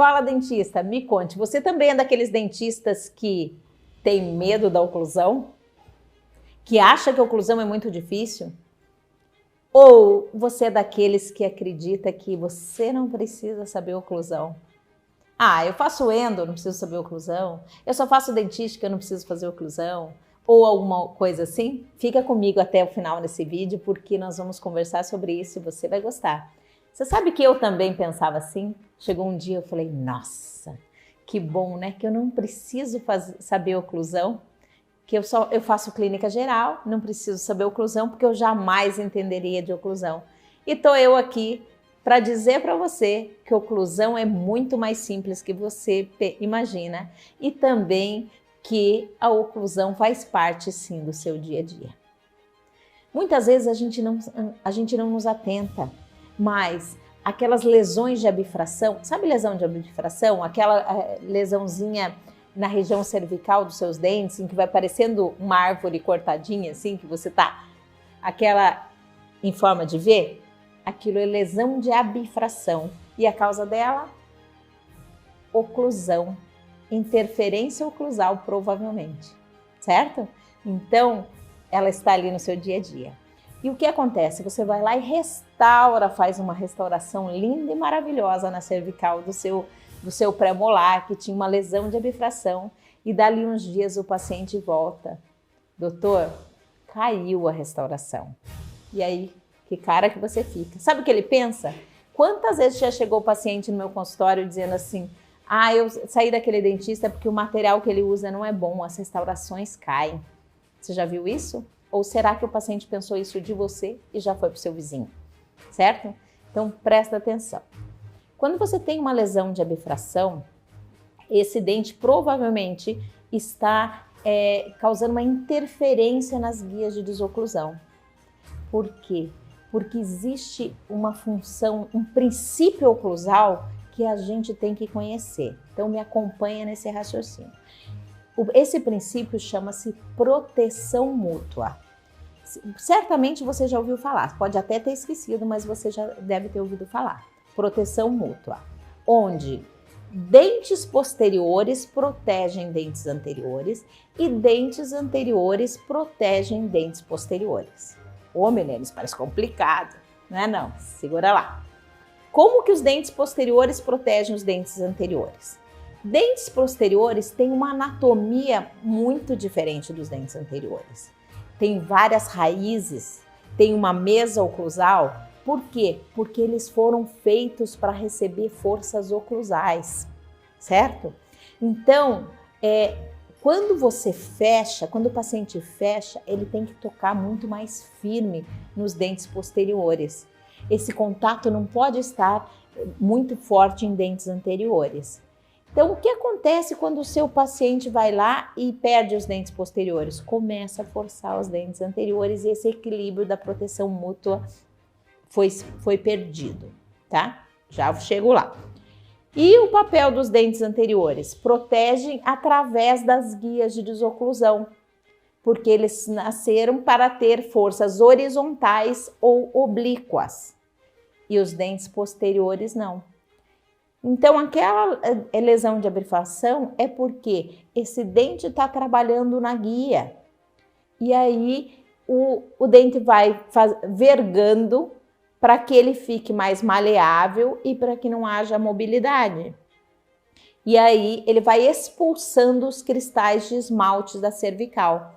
Fala, dentista, me conte, você também é daqueles dentistas que tem medo da oclusão? Que acha que a oclusão é muito difícil? Ou você é daqueles que acredita que você não precisa saber oclusão? Ah, eu faço endo, não preciso saber oclusão. Eu só faço dentística, eu não preciso fazer oclusão. Ou alguma coisa assim? Fica comigo até o final desse vídeo, porque nós vamos conversar sobre isso e você vai gostar. Você sabe que eu também pensava assim? Chegou um dia eu falei, nossa, que bom, né? Que eu não preciso saber oclusão, que eu faço clínica geral, não preciso saber oclusão, porque eu jamais entenderia de oclusão. E tô eu aqui para dizer para você que oclusão é muito mais simples que você imagina e também que a oclusão faz parte sim do seu dia a dia. Muitas vezes a gente não nos atenta, mas aquelas lesões de abfração, sabe lesão de abfração? Aquela lesãozinha na região cervical dos seus dentes, em que vai parecendo uma árvore cortadinha, assim, que você tá, aquela em forma de V? Aquilo é lesão de abfração. E a causa dela? Oclusão. Interferência oclusal, provavelmente. Certo? Então, ela está ali no seu dia a dia. E o que acontece? Você vai lá e restaura, faz uma restauração linda e maravilhosa na cervical do seu pré-molar, que tinha uma lesão de abfração, e dali uns dias o paciente volta. Doutor, caiu a restauração. E aí, que cara que você fica? Sabe o que ele pensa? Quantas vezes já chegou o paciente no meu consultório dizendo assim, ah, eu saí daquele dentista porque o material que ele usa não é bom, as restaurações caem. Você já viu isso? Ou será que o paciente pensou isso de você e já foi para o seu vizinho? Certo? Então, presta atenção. Quando você tem uma lesão de abfração, esse dente provavelmente está causando uma interferência nas guias de desoclusão. Por quê? Porque existe uma função, um princípio oclusal que a gente tem que conhecer. Então, me acompanha nesse raciocínio. Esse princípio chama-se proteção mútua. Certamente você já ouviu falar, pode até ter esquecido, mas você já deve ter ouvido falar. Proteção mútua, onde dentes posteriores protegem dentes anteriores e dentes anteriores protegem dentes posteriores. Ô, meninos, parece complicado, não é não? Segura lá. Como que os dentes posteriores protegem os dentes anteriores? Dentes posteriores têm uma anatomia muito diferente dos dentes anteriores. Tem várias raízes, tem uma mesa oclusal. Por quê? Porque eles foram feitos para receber forças oclusais, certo? Então, quando você fecha, quando o paciente fecha, ele tem que tocar muito mais firme nos dentes posteriores. Esse contato não pode estar muito forte em dentes anteriores. Então, o que acontece quando o seu paciente vai lá e perde os dentes posteriores? Começa a forçar os dentes anteriores e esse equilíbrio da proteção mútua foi perdido, tá? Já chego lá. E o papel dos dentes anteriores? Protegem através das guias de desoclusão, porque eles nasceram para ter forças horizontais ou oblíquas. E os dentes posteriores não. Então, aquela lesão de abfração é porque esse dente está trabalhando na guia. E aí, o dente vai vergando para que ele fique mais maleável e para que não haja mobilidade. E aí, ele vai expulsando os cristais de esmalte da cervical.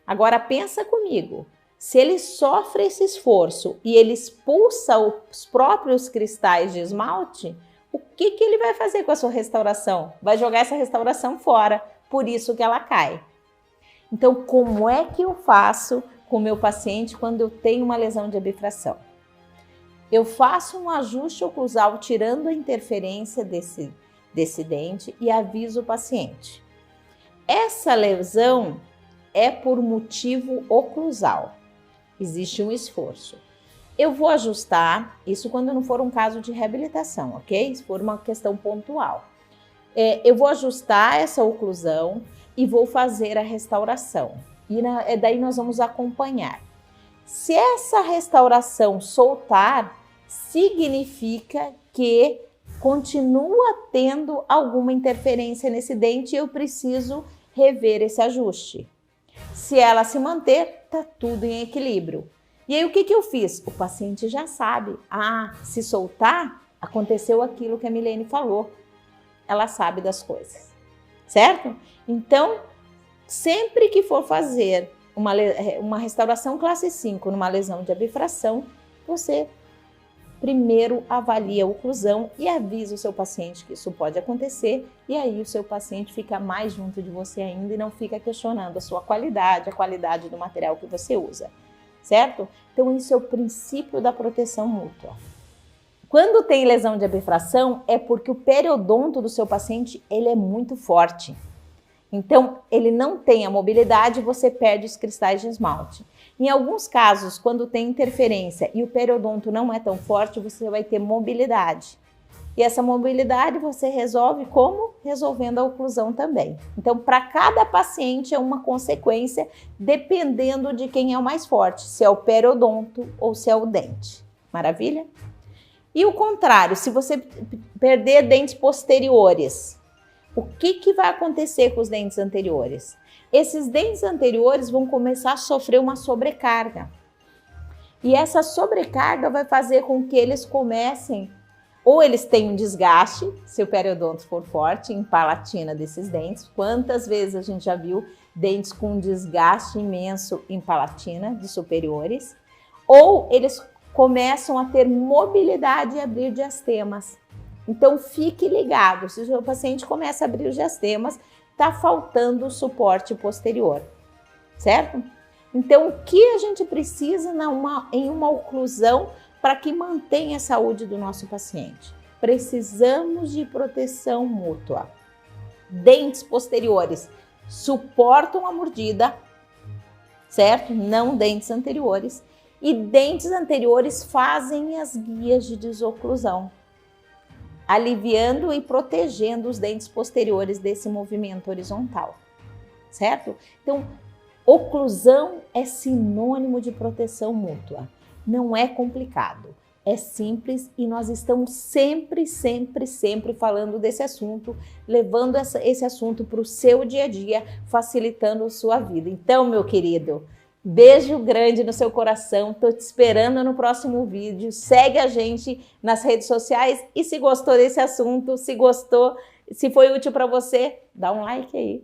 Agora, pensa comigo. Se ele sofre esse esforço e ele expulsa os próprios cristais de esmalte, o que ele vai fazer com a sua restauração? Vai jogar essa restauração fora, por isso que ela cai. Então, como é que eu faço com o meu paciente quando eu tenho uma lesão de abfração? Eu faço um ajuste oclusal tirando a interferência desse dente e aviso o paciente. Essa lesão é por motivo oclusal. Existe um esforço. Eu vou ajustar, isso quando não for um caso de reabilitação, ok? Se for uma questão pontual. Eu vou ajustar essa oclusão e vou fazer a restauração. E daí nós vamos acompanhar. Se essa restauração soltar, significa que continua tendo alguma interferência nesse dente e eu preciso rever esse ajuste. Se ela se manter, tá tudo em equilíbrio. E aí o que eu fiz? O paciente já sabe. Ah, se soltar, aconteceu aquilo que a Milene falou. Ela sabe das coisas, certo? Então, sempre que for fazer uma restauração classe 5 numa lesão de abfração, você primeiro avalia a oclusão e avisa o seu paciente que isso pode acontecer, e aí o seu paciente fica mais junto de você ainda e não fica questionando a sua qualidade, a qualidade do material que você usa, certo? Então isso é o princípio da proteção mútua. Quando tem lesão de abfração é porque o periodonto do seu paciente ele é muito forte. Então, ele não tem a mobilidade e você perde os cristais de esmalte. Em alguns casos, quando tem interferência e o periodonto não é tão forte, você vai ter mobilidade. E essa mobilidade você resolve como? Resolvendo a oclusão também. Então, para cada paciente é uma consequência, dependendo de quem é o mais forte, se é o periodonto ou se é o dente. Maravilha? E o contrário, se você perder dentes posteriores, o que vai acontecer com os dentes anteriores? Esses dentes anteriores vão começar a sofrer uma sobrecarga. E essa sobrecarga vai fazer com que eles comecem, ou eles tenham um desgaste, se o periodonto for forte, em palatina desses dentes. Quantas vezes a gente já viu dentes com desgaste imenso em palatina de superiores? Ou eles começam a ter mobilidade e abrir diastemas. Então, fique ligado, se o seu paciente começa a abrir os diastemas, está faltando o suporte posterior, certo? Então, o que a gente precisa em uma oclusão para que mantenha a saúde do nosso paciente? Precisamos de proteção mútua. Dentes posteriores suportam a mordida, certo? Não dentes anteriores. E dentes anteriores fazem as guias de desoclusão, aliviando e protegendo os dentes posteriores desse movimento horizontal, certo? Então, oclusão é sinônimo de proteção mútua. Não é complicado, é simples e nós estamos sempre falando desse assunto, levando esse assunto para o seu dia a dia, facilitando a sua vida. Então, meu querido, beijo grande no seu coração, tô te esperando no próximo vídeo, segue a gente nas redes sociais e se gostou desse assunto, se foi útil para você, dá um like aí.